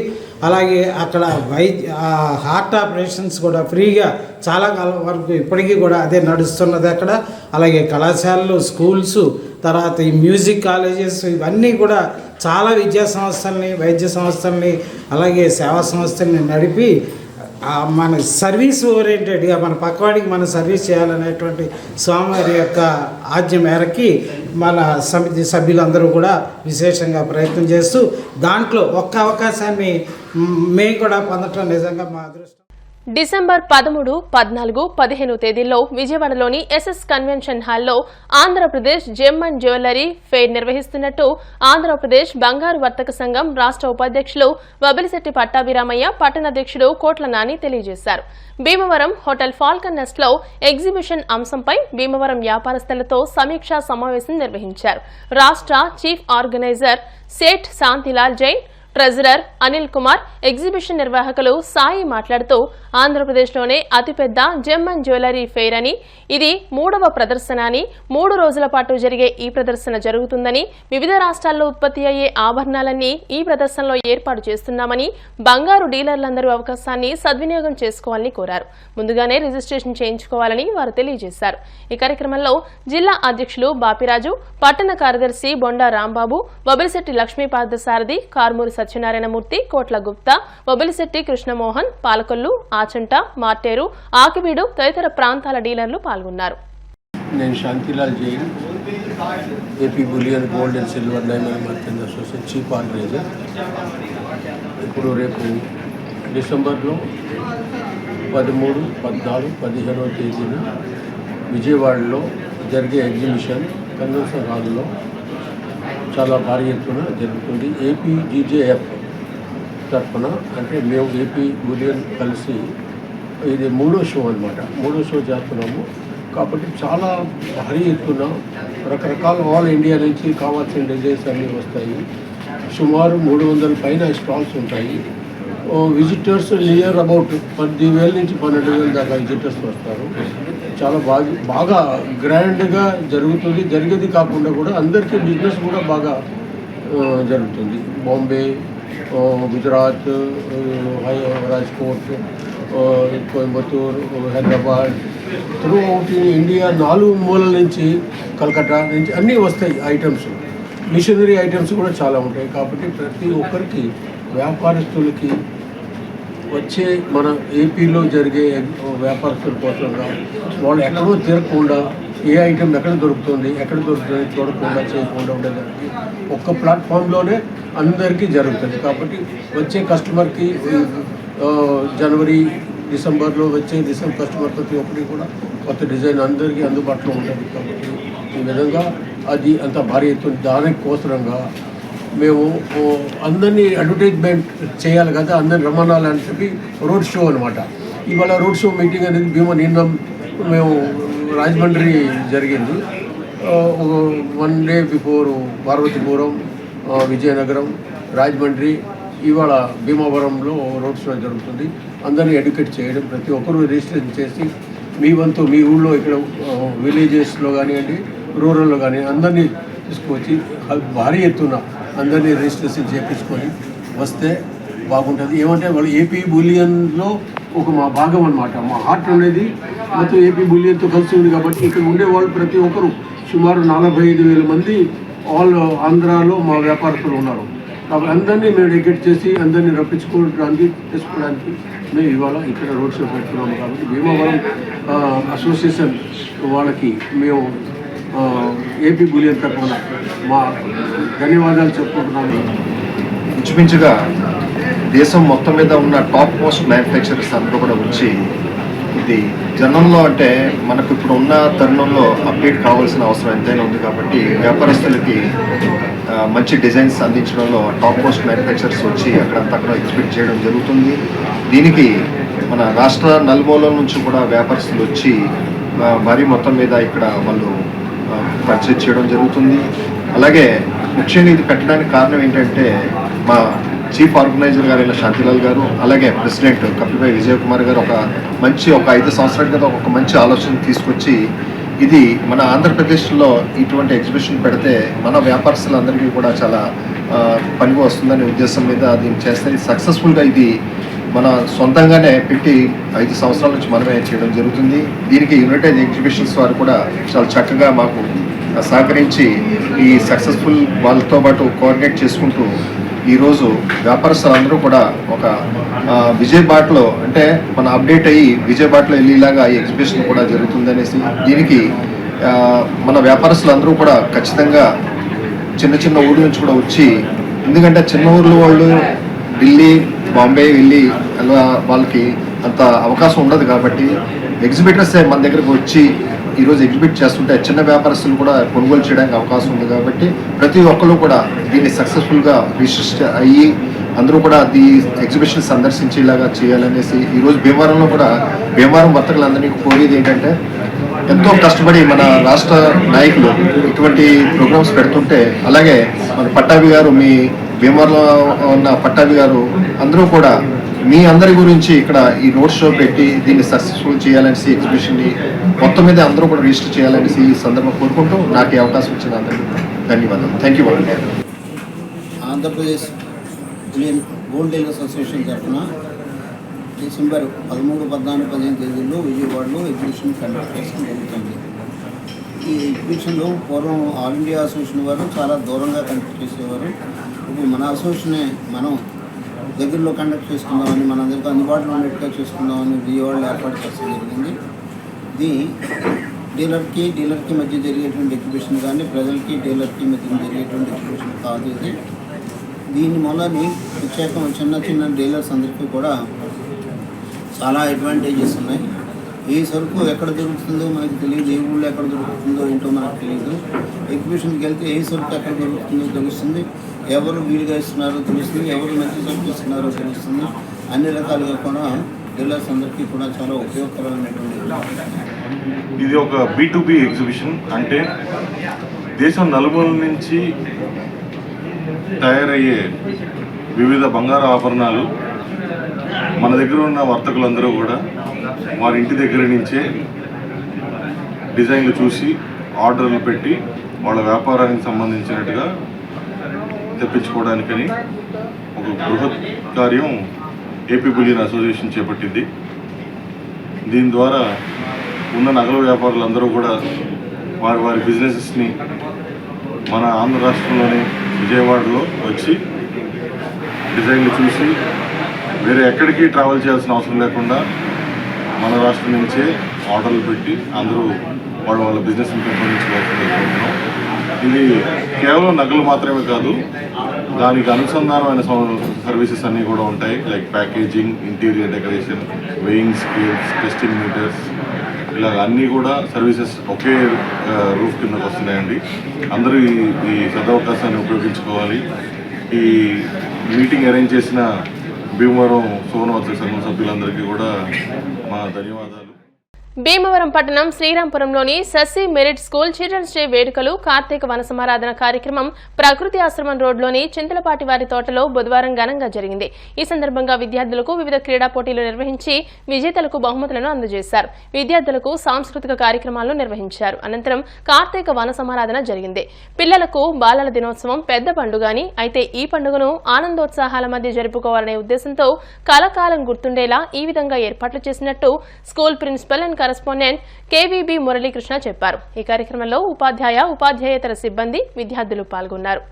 అలాగే అక్కడ హార్ట్ ఆపరేషన్స్ కూడా ఫ్రీగా చాలా కాలం వరకు ఇప్పటికీ కూడా అదే నడుస్తున్నది అక్కడ. అలాగే కళాశాలలు, స్కూల్స్, తర్వాత ఈ మ్యూజిక్ కాలేజెస్ ఇవన్నీ కూడా చాలా విద్యా సంస్థల్ని, వైద్య సంస్థల్ని, అలాగే సేవా సంస్థల్ని నడిపి మన సర్వీస్ ఓరియంటెడ్గా మన పక్కవాడికి మనం సర్వీస్ చేయాలనేటువంటి స్వామివారి యొక్క ఆజ్ఞ మేరకి మన సమితి సభ్యులందరూ కూడా విశేషంగా ప్రయత్నం చేస్తూ దాంట్లో ఒక్క అవకాశాన్ని మేము కూడా పొందటం నిజంగా మా అదృష్టం. డిసెంబర్ 13, 14, 15 తేదీల్లో విజయవాడలోని ఎస్ఎస్ కన్వెన్షన్ హాల్లో Andhra Pradesh gem and jewellery fair నిర్వహిస్తున్నట్టు ఆంధ్రప్రదేశ్ బంగారు వర్తక సంఘం రాష్ట్ర ఉపాధ్యక్షులు వబిలిశెట్టి పట్టాభిరామయ్య, పట్టణాధ్యక్షుడు కోట్ల నాని తెలియజేశారు. భీమవరం హోటల్ ఫాల్కన్ నెస్ట్ లో ఎగ్జిబిషన్ అంశంపై భీమవరం వ్యాపారస్తులతో సమీక్షా సమావేశం నిర్వహించారు. రాష్ట్ర chief organizer Seth Shantilal Jain, treasurer Anil Kumar, exhibition నిర్వాహకులు సాయి మాట్లాడుతూ ఆంధ్రప్రదేశ్లోనే అతిపెద్ద జెమ్ అండ్ జ్యువెలరీ ఫెయిర్ అని, ఇది 3వ ప్రదర్శన అని, 3 రోజుల పాటు జరిగే ఈ ప్రదర్శన జరుగుతుందని, వివిధ రాష్ట్రాల్లో ఉత్పత్తి అయ్యే ఆభరణాలన్నీ ఈ ప్రదర్శనలో ఏర్పాటు చేస్తున్నామని, బంగారు డీలర్లందరూ అవకాశాన్ని సద్వినియోగం చేసుకోవాలని కోరారు. ముందుగానే రిజిస్ట్రేషన్ చేయించుకోవాలని వారు తెలియజేశారు. ఈ కార్యక్రమంలో జిల్లా అధ్యక్షులు బాపిరాజు, పట్టణ కార్యదర్శి బొండా రాంబాబు, వబిలిశెట్టి లక్ష్మీపాదసారథి, కార్మూరి సత్యనారాయణమూర్తి, కోట్ల గుప్తా, వబిలిశెట్టి కృష్ణమోహన్, పాలకొల్లు, ఆచంట, మార్టేరు, ఆకివీడు తదితర ప్రాంతాల డీలర్లు పాల్గొన్నారు. నేను Shantilal Jain, AP bullion gold and silver diamond merchant association chief organizer. ఇప్పుడు రేపు డిసెంబర్లో 13, 14, 15వ తేదీన విజయవాడలో జరిగే ఎగ్జిబిషన్ కన్వెన్షన్ హాల్లో చాలా భారీ ఎత్తున జరుగుతుంది. ఏపీ జీజేఎఫ్ తరఫున, అంటే మేము ఏపీ బులియన్ కలిసి ఇది 3వ షో అన్నమాట. 3వ షో చేస్తున్నాము కాబట్టి చాలా భారీ ఎత్తున రకరకాల ఆల్ ఇండియా నుంచి కావాల్సిన డిజైన్స్ అన్నీ వస్తాయి. సుమారు 300 పైన స్టాల్స్ ఉంటాయి. విజిటర్స్ నియర్ అబౌట్ 10,000 నుంచి 12,000 దాకా విజిటర్స్ వస్తారు. చాలా బాగా గ్రాండ్గా జరుగుతుంది. జరిగేది కాకుండా కూడా అందరికీ బిజినెస్ కూడా బాగా జరుగుతుంది. Bombay, Gujarat, Rajkot, Coimbatore, Hyderabad, through out India 4 మూలల నుంచి, కలకత్తా నుంచి అన్నీ వస్తాయి ఐటమ్స్. మిషనరీ ఐటమ్స్ కూడా చాలా ఉంటాయి. కాబట్టి ప్రతి ఒక్కరికి, వ్యాపారస్తులకి వచ్చే మన ఏపీలో జరిగే వ్యాపారస్తుల కోసంగా వాళ్ళు ఎక్కడో తిరగకుండా ఏ ఐటెం ఎక్కడ దొరుకుతుంది చూడకుండా చేయకుండా ఉండేదానికి ఒక్క ప్లాట్ఫామ్లోనే అందరికీ జరుగుతుంది. కాబట్టి వచ్చే కస్టమర్కి జనవరి, డిసెంబర్లో వచ్చే కస్టమర్ ప్రతి ఒక్కరికి కూడా కొత్త డిజైన్ అందరికీ అందుబాటులో ఉంటుంది. కాబట్టి ఈ విధంగా అది అంత భారీ ఎత్తున దానికి కోసరంగా మేము అందరినీ అడ్వర్టైజ్మెంట్ చేయాలి కదా, అందరిని రమ్మనాలని చెప్పి రోడ్ షో అనమాట. ఇవాళ రోడ్ షో మీటింగ్ అనేది నిన్న మేము రాజమండ్రి జరిగింది. 1 డే బిఫోర్ పార్వతీపురం, విజయనగరం, రాజమండ్రి, ఇవాళ భీమవరంలో రోడ్ షో జరుగుతుంది. అందరినీ ఎడ్యుకేట్ చేయడం, ప్రతి ఒక్కరూ రిజిస్ట్రేషన్ చేసి మీ వంతు మీ ఊళ్ళో ఇక్కడ విలేజెస్లో కానివ్వండి, రూరల్లో కానీ అందరినీ తీసుకొచ్చి భారీ ఎత్తున అందరినీ రిజిస్ట్రేషన్ చేయించుకొని వస్తే బాగుంటుంది. ఏమంటే వాళ్ళు ఏపీ బులియన్లో ఒక మా భాగం అనమాట. మా హార్ట్ అనేది మొత్తం ఏపీ బులియన్తో కలిసి ఉంది. కాబట్టి ఇక్కడ ఉండేవాళ్ళు ప్రతి ఒక్కరు సుమారు 45,000 మంది ఆల్ ఆంధ్రాలో మా వ్యాపారస్తులు ఉన్నారు. కాబట్టి అందరినీ మేము ఎడ్యుకేట్ చేసి అందరినీ రప్పించుకోవడానికి చేసుకోవడానికి మేము ఇవాళ ఇక్కడ రోడ్ షో పెట్టుకున్నాము. కాబట్టి భీమవరం అసోసియేషన్ వాళ్ళకి మేము ఏపీ బులియన్ తరఫున మా ధన్యవాదాలు చెప్పుకుంటున్నాము. ఇంచుమించుగా దేశం మొత్తం మీద ఉన్న టాప్ మోస్ట్ మ్యానుఫ్యాక్చరర్స్ అందరూ కూడా వచ్చి, ఇది జనంలో అంటే మనకు ఇప్పుడు ఉన్న తరుణంలో అప్డేట్ కావాల్సిన అవసరం ఎంతైనా ఉంది. కాబట్టి వ్యాపారస్తులకి మంచి డిజైన్స్ అందించడంలో టాప్ మోస్ట్ మ్యానుఫ్యాక్చరర్స్ వచ్చి అక్కడ ఎగ్జిబిట్ చేయడం జరుగుతుంది. దీనికి మన రాష్ట్ర నలుమూలల నుంచి కూడా వ్యాపారస్తులు వచ్చి భారీ మొత్తం మీద ఇక్కడ వాళ్ళు పర్చేజ్ చేయడం జరుగుతుంది. అలాగే ముఖ్యంగా ఇది పెట్టడానికి కారణం ఏంటంటే మా చీఫ్ ఆర్గనైజర్ గారు శాంతిలాల్ గారు, అలాగే ప్రెసిడెంట్ కపిల్భాయ్ విజయ్ కుమార్ గారు ఒక 5 సంవత్సరాల క్రితం ఒక మంచి ఆలోచన తీసుకొచ్చి, ఇది మన ఆంధ్రప్రదేశ్లో ఇటువంటి ఎగ్జిబిషన్ పెడితే మన వ్యాపారస్తులందరికీ కూడా చాలా పని వస్తుందనే ఉద్దేశం మీద దీన్ని చేస్తే సక్సెస్ఫుల్గా ఇది మన సొంతంగానే పెట్టి 5 సంవత్సరాల నుంచి మనమే చేయడం జరుగుతుంది. దీనికి యునైటెడ్ ఎగ్జిబిషన్స్ వారు కూడా చాలా చక్కగా మాకు సహకరించి ఈ సక్సెస్ఫుల్ వాళ్ళతో పాటు కోఆర్డినేట్ చేసుకుంటూ ఈరోజు వ్యాపారస్తులందరూ కూడా ఒక విజయబాటలో అంటే మన అప్డేట్ అయ్యి విజయబాటలో వెళ్ళేలాగా ఈ ఎగ్జిబిషన్ కూడా జరుగుతుందనేసి దీనికి మన వ్యాపారస్తులందరూ కూడా ఖచ్చితంగా చిన్న చిన్న ఊర్ల నుంచి కూడా వచ్చి, ఎందుకంటే చిన్న ఊర్ల వాళ్ళు ఢిల్లీ బాంబే వెళ్ళి అలా వాళ్ళకి అంత అవకాశం ఉండదు కాబట్టి ఎగ్జిబిటర్స్ మన దగ్గరకు వచ్చి ఈరోజు ఎగ్జిబిట్ చేస్తుంటే చిన్న వ్యాపారస్తులు కూడా కొనుగోలు చేయడానికి అవకాశం ఉంది కాబట్టి ప్రతి ఒక్కరు కూడా దీన్ని సక్సెస్ఫుల్గా రిజిస్టర్ అయ్యి అందరూ కూడా ఈ ఎగ్జిబిషన్ సందర్శించేలాగా చేయాలనేసి ఈరోజు భీమవరంలో కూడా భీమవరం వర్తకులందరినీ కోరేది ఏంటంటే, ఎంతో కష్టపడి మన రాష్ట్ర నాయకులు ఇటువంటి ప్రోగ్రామ్స్ పెడుతుంటే, అలాగే మన పట్టాభి గారు, మీ భీమవరంలో ఉన్న పట్టాభి గారు అందరూ కూడా మీ అందరి గురించి ఇక్కడ ఈ రోడ్ షో పెట్టి దీన్ని సక్సెస్ఫుల్ చేయాలనేసి ఎగ్జిబిషన్ని మొత్తం మీద అందరూ కూడా రిజిస్టర్ చేయాలనేసి ఈ సందర్భం కోరుకుంటూ నాకు ఈ అవకాశం ఇచ్చిన అందరికీ ధన్యవాదాలు. Thank you. Andhra Pradesh gold dealers association తరఫున డిసెంబర్ 13, 14, 15 తేదీల్లో విజయవాడలో ఎగ్జిబిషన్ కండక్ట్ చేయడం జరుగుతుంది. ఈ ఎగ్జిబిషన్లో పూర్వం ఆల్ ఇండియా అసోసియేషన్ వారు చాలా దూరంగా కండక్ట్ చేసేవారు. ఇప్పుడు మన అసోసియేషనే మనం దగ్గరలో కండక్ట్ చేసుకుందామని, మనందరికీ అందుబాటులో ఉన్నట్టుగా చేసుకుందామని విజయవాడలో ఏర్పాటు చేస్తూ జరిగింది. ఇది డీలర్కి మధ్య జరిగేటువంటి ఎగ్జిబిషన్ కానీ ప్రజలకి డీలర్కి మధ్య జరిగేటువంటి ఎగ్జిబిషన్ కాదు. ఇది దీని మూలని ప్రత్యేకం చిన్న డీలర్స్ అందరికీ కూడా చాలా అడ్వాంటేజెస్ ఉన్నాయి. ఏ సరుకు ఎక్కడ దొరుకుతుందో మనకు తెలియదు, ఏ ఊళ్ళో ఎక్కడ దొరుకుతుందో ఏంటో మనకు తెలియదు. ఎగ్జిబిషన్కి వెళ్తే ఏ సరుకు ఎక్కడ దొరుకుతుందో తెలుస్తుంది, ఎవరు వీలుగా ఇస్తున్నారో తెలుస్తుంది, ఎవరు మంచి సరుకు ఇస్తున్నారో తెలుస్తుంది. అన్ని రకాలుగా కూడా డీలర్స్ అందరికీ కూడా చాలా ఉపయోగకరమైనటువంటి ఇది ఒక B2B ఎగ్జిబిషన్. అంటే దేశం నలుమూలల నుంచి తయారయ్యే వివిధ బంగారు ఆభరణాలు మన దగ్గర ఉన్న వర్తకులందరూ కూడా వారి ఇంటి దగ్గర నుంచే డిజైన్లు చూసి ఆర్డర్లు పెట్టి వాళ్ళ వ్యాపారానికి సంబంధించినట్టుగా తెప్పించుకోవడానికని ఒక బృహత్ కార్యం ఏపీ బులియన్ అసోసియేషన్ చేపట్టింది. దీని ద్వారా ఉన్న నగల వ్యాపారులందరూ కూడా వారి బిజినెసెస్ని మన ఆంధ్ర రాష్ట్రంలోని విజయవాడలో వచ్చి డిజైన్లు చూసి వేరే ఎక్కడికి ట్రావెల్ చేయాల్సిన అవసరం లేకుండా మన రాష్ట్రం నుంచే ఆర్డర్లు పెట్టి అందరూ వాళ్ళ బిజినెస్ని పెంపొందించుకోవాల్సింది కోరుతున్నాం. ఇది కేవలం నగలు మాత్రమే కాదు, దానికి అనుసంధానమైన సర్వీసెస్ అన్నీ కూడా ఉంటాయి. Like packaging, interior decoration, weighing scales, testing meters, ఇలా అన్నీ కూడా సర్వీసెస్ ఒకే రూఫ్ కిందకు వస్తున్నాయండి. అందరూ ఈ సదవకాశాన్ని ఉపయోగించుకోవాలి. ఈ మీటింగ్ అరేంజ్ చేసిన భీమవరం సువర్ణవర్తక సంఘం సభ్యులందరికీ కూడా మా ధన్యవాదాలు. భీమవరం పట్టణం శ్రీరాంపురంలోని Sasi merit school children's day వేడుకలు కార్తీక వనసమారాధన కార్యక్రమం ప్రకృతి ఆశ్రమం రోడ్లోని చింతలపాటి వారి తోటలో బుధవారం ఘనంగా జరిగింది. ఈ సందర్భంగా విద్యార్థులకు వివిధ క్రీడా పోటీలు నిర్వహించి విజేతలకు బహుమతులను అందజేశారు. విద్యార్థులకు సాంస్కృతిక కార్యక్రమాలను నిర్వహించారు. అనంతరం కార్తీక వనసమారాధన జరిగింది. పిల్లలకు బాలల దినోత్సవం పెద్ద పండుగని, అయితే ఈ పండుగను ఆనందోత్సాహాల మధ్య జరుపుకోవాలనే ఉద్దేశంతో కలకాలం గుర్తుండేలా ఈ విధంగా ఏర్పాట్లు చేసినట్టు school principal and correspondent KVB Muralikrishna చెప్పారు. ఈ కార్యక్రమంలో ఉపాధ్యాయేతర సిబ్బంది, విద్యార్థులు పాల్గొన్నారు.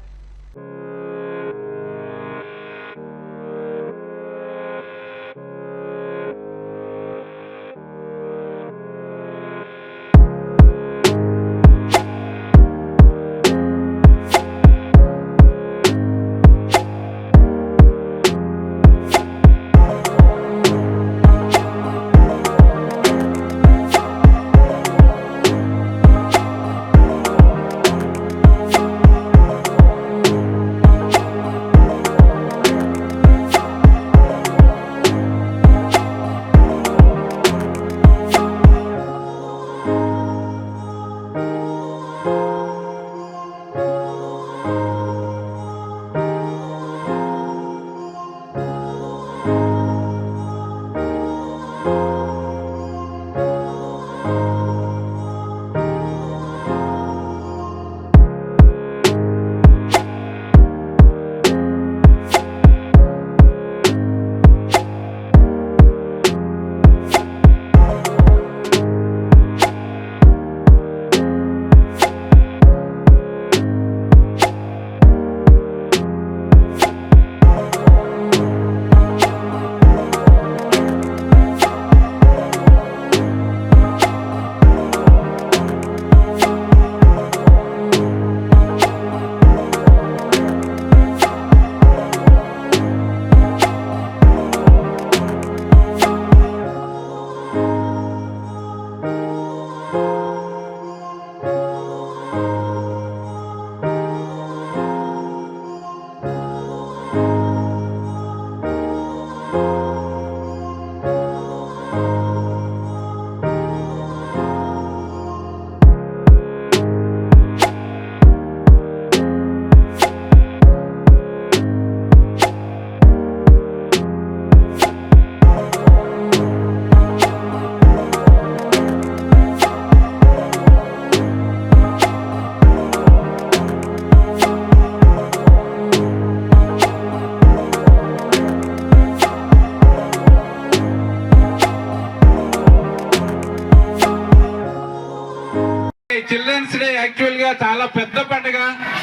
చిల్డ్రన్స్ డే యాక్చువల్గా చాలా పెద్ద పండుగ.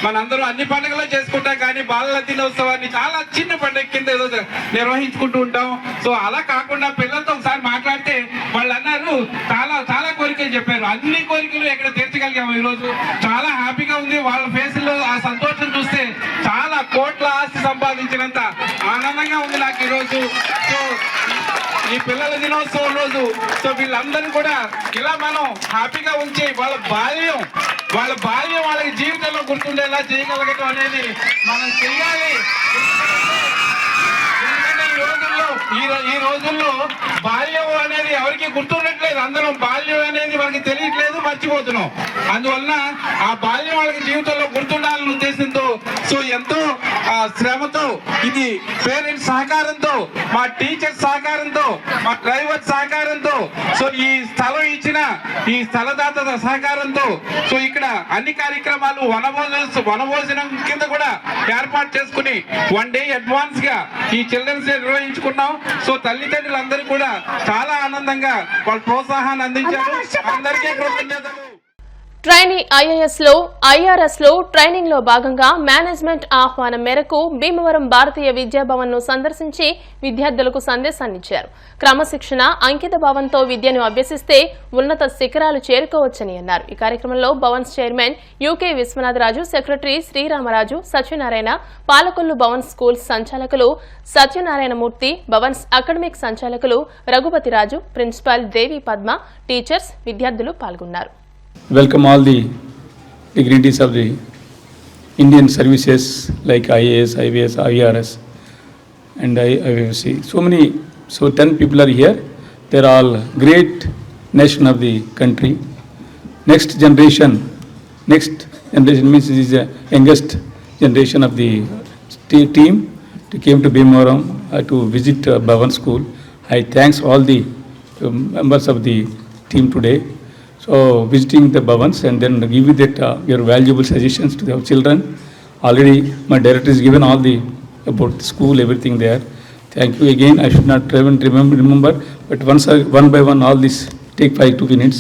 మనందరూ అన్ని పండుగలు చేసుకుంటాం, కానీ బాలల దినోత్సవాన్ని చాలా చిన్న పండుగ కింద ఏదో నిర్వహించుకుంటూ ఉంటాం. సో అలా కాకుండా పిల్లలతో ఒకసారి మాట్లాడితే వాళ్ళు అన్నారు చాలా చాలా కోరికలు చెప్పారు. అన్ని కోరికలు ఎక్కడ తీర్చగలిగాము ఈరోజు. చాలా హ్యాపీగా ఉంది. వాళ్ళ ఫేసుల్లో ఆ సంతోషం చూస్తే చాలా కోట్ల ఆస్తి సంపాదించినంత ఆనందంగా ఉంది నాకు ఈరోజు. సో ఈ పిల్లల దినోత్సవం రోజు సో వీళ్ళందరూ కూడా ఇలా మనం హ్యాపీగా ఉంచి వాళ్ళ బాల్యం వాళ్ళకి జీవితంలో గుర్తుండేలా చేయగలగటం అనేది మనం చెయ్యాలి. ఈ రోజుల్లో బాల్యం అనేది ఎవరికి గుర్తుండట్లేదు. అందరం బాల్యం అనేది మనకి తెలియట్లేదు, మర్చిపోతున్నాం. అందువలన ఆ బాల్యం వాళ్ళకి జీవితంలో గుర్తుండాలనే ఉద్దేశంతో సో ఎంతో శ్రమతో ఇది పేరెంట్స్ సహకారంతో, మా టీచర్స్ సహకారంతో, మా డ్రైవర్ సహకారంతో, సో ఈ స్థలం ఇచ్చిన ఈ స్థలదాత సహకారంతో సో ఇక్కడ అన్ని కార్యక్రమాలు వనభోజనం కింద కూడా ఏర్పాటు చేసుకుని 1 day అడ్వాన్స్ గా ఈ చిల్డ్రన్స్ డే నిర్వహించుకున్నాం. సో తల్లిదండ్రులందరూ కూడా చాలా ఆనందంగా వాళ్ళ ప్రోత్సాహాన్ని అందించారు. అందరికీ కృతజ్ఞతలు. ట్రైనీ ఐఆర్ఎస్ లో ట్రైనింగ్ లో భాగంగా మేనేజ్మెంట్ ఆహ్వానం మేరకు భీమవరం భారతీయ విద్యాభవన్ ను సందర్శించి విద్యార్థులకు సందేశాన్నిచ్చారు. క్రమశిక్షణ, అంకిత భావంతో విద్యను అభ్యసిస్తే ఉన్నత శిఖరాలు చేరుకోవచ్చని అన్నారు. ఈ కార్యక్రమంలో Bhavans chairman UK Viswanatharaju, secretary Sriramaraju, Satyanarayana, Palakollu Bhavans schools సంచాలకులు సత్యనారాయణమూర్తి, భవన్స్ అకాడమిక్ సంచాలకులు రఘుపతిరాజు, ప్రిన్సిపాల్ దేవి పద్మ, టీచర్స్, విద్యార్థులు పాల్గొన్నారు. Welcome all the dignitaries of the Indian services like IAS, IVS, IRS and IVC. So 10 people are here. They're all great nation of the country. Next generation means this is the youngest generation of the team to came to Bhimavaram to visit Bhavan School. I thanks all the members of the team today. So visiting the Bhavans and then give you that your valuable suggestions to the children. Already my director has given all the about the school, everything there. Thank you again. I should not even remember, but one by one all this take 5-2 minutes.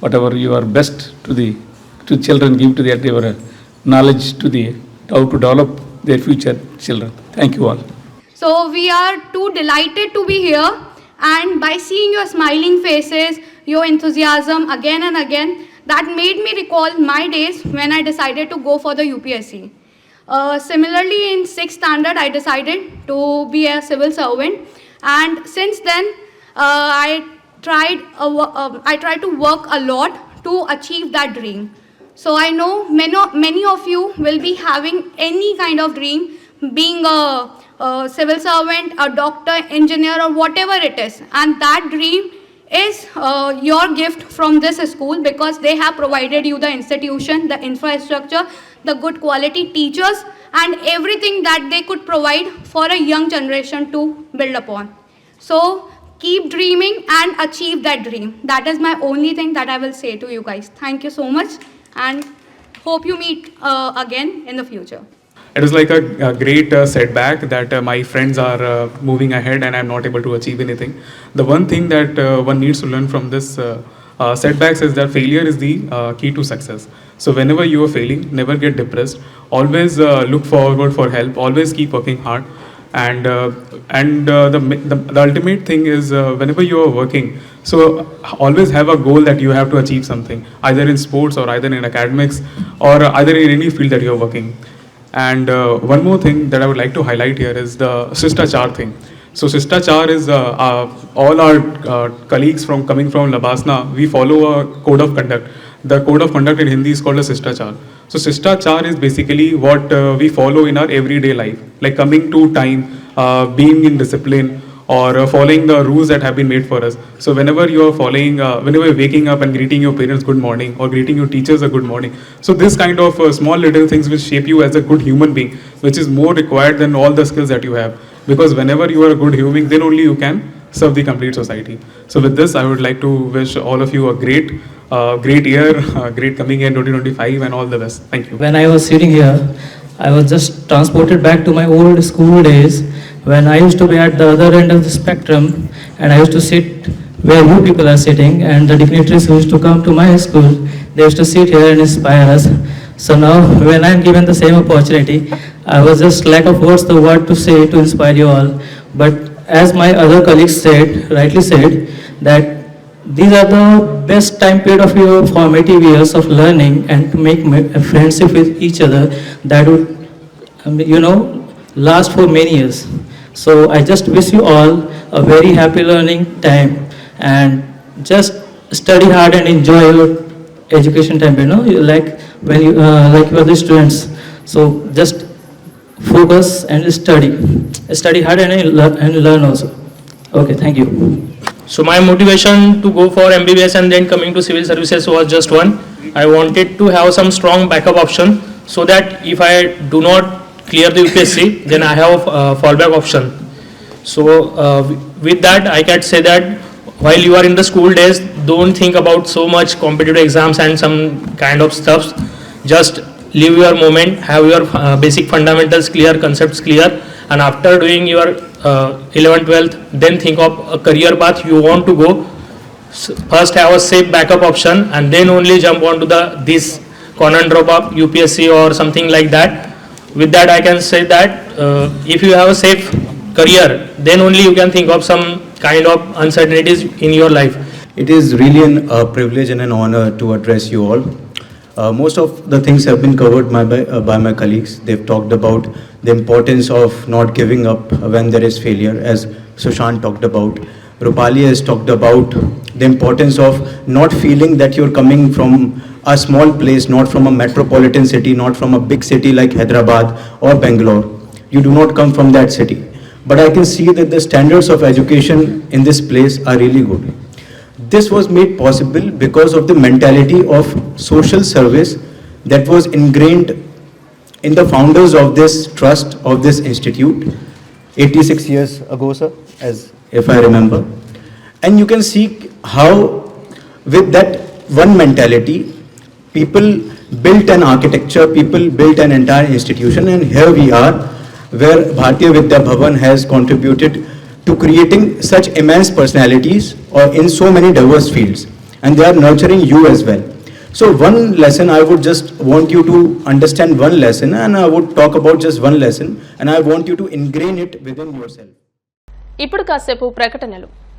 Whatever you are best to children, give to their your knowledge to the how to develop their future children. Thank you all. So we are too delighted to be here, and by seeing your smiling faces, your enthusiasm again and again, that made me recall my days when I decided to go for the UPSC. Similarly, in 6th standard, I decided to be a civil servant, and since then, I tried to work a lot to achieve that dream. So I know many of you will be having any kind of dream, being a civil servant, a doctor, engineer, or whatever it is, and that dream is your gift from this school, because they have provided you the institution, the infrastructure, the good quality teachers, and everything that they could provide for a young generation to build upon. So keep dreaming and achieve that dream. That is my only thing that I will say to you guys. Thank you so much, and hope you meet again in the future. It was like a great setback that my friends are moving ahead and I'm not able to achieve anything. The one thing that one needs to learn from this setbacks is that failure is the key to success. So whenever you are failing, never get depressed. Always look forward for help. Always keep working hard. And the ultimate thing is whenever you are working, so always have a goal that you have to achieve something, either in sports or either in academics or either in any field that you are working. And one more thing that I would like to highlight here is the Shistachar thing. So Shistachar is all our colleagues coming from Labasna, we follow a code of conduct. The code of conduct in Hindi is called a Shistachar. So Shistachar is basically what we follow in our everyday life, like coming to time, being in discipline, or following the rules that have been made for us. So whenever you are whenever you're waking up and greeting your parents good morning, or greeting your teachers a good morning, so this kind of small little things will shape you as a good human being, which is more required than all the skills that you have. Because whenever you are a good human being, then only you can serve the complete society. So with this, I would like to wish all of you a great year, great coming year 2025, and all the best. Thank you. When I was sitting here, I was just transported back to my old school days, when I used to be at the other end of the spectrum, and I used to sit where you people are sitting, and the dignitaries who used to come to my school, they used to sit here and inspire us. So now when I am given the same opportunity, I was just lack of words the word to say to inspire you all. But as my other colleagues said, rightly said, that these are the best time period of your formative years of learning and to make a friendship with each other that would, last for many years. So I just wish you all a very happy learning time and just study hard and enjoy your education time, like when you like you are the students. So just focus and study hard and learn also. Okay, thank you. So my motivation to go for MBBS and then coming to civil services was just one. I wanted to have some strong backup option so that if I do not clear the UPSC, then I have a fallback option. So with that, I can say that while you are in the school days, don't think about so much competitive exams and some kind of stuff. Just live your moment, have your basic fundamentals clear, concepts clear, and after doing your 11th, 12th, then think of a career path you want to go. First have a safe backup option and then only jump onto this conundrum of UPSC or something like that. With that, I can say that if you have a safe career, then only you can think of some kind of uncertainties in your life. It is really a privilege and an honor to address you all. Most of the things have been covered by my colleagues. They've talked about the importance of not giving up when there is failure, as Sushant talked about. Rupali has talked about the importance of not feeling that you're coming from a small place, not from a metropolitan city, not from a big city like Hyderabad or Bangalore. You do not come from that city. But I can see that the standards of education in this place are really good. This was made possible because of the mentality of social service that was ingrained in the founders of this trust, of this institute, 86 years ago, sir, as if I remember. And you can see how with that one mentality, people built an architecture, people built an entire institution, and here we are, where Bharatiya Vidya Bhavan has contributed to creating such immense personalities in so many diverse fields, and they are nurturing you as well. So one lesson, I would just want you to understand one lesson, and I would talk about just one lesson, and I want you to ingrain it within yourself. ఇప్పుడు కాసేపు ప్రకటనలు.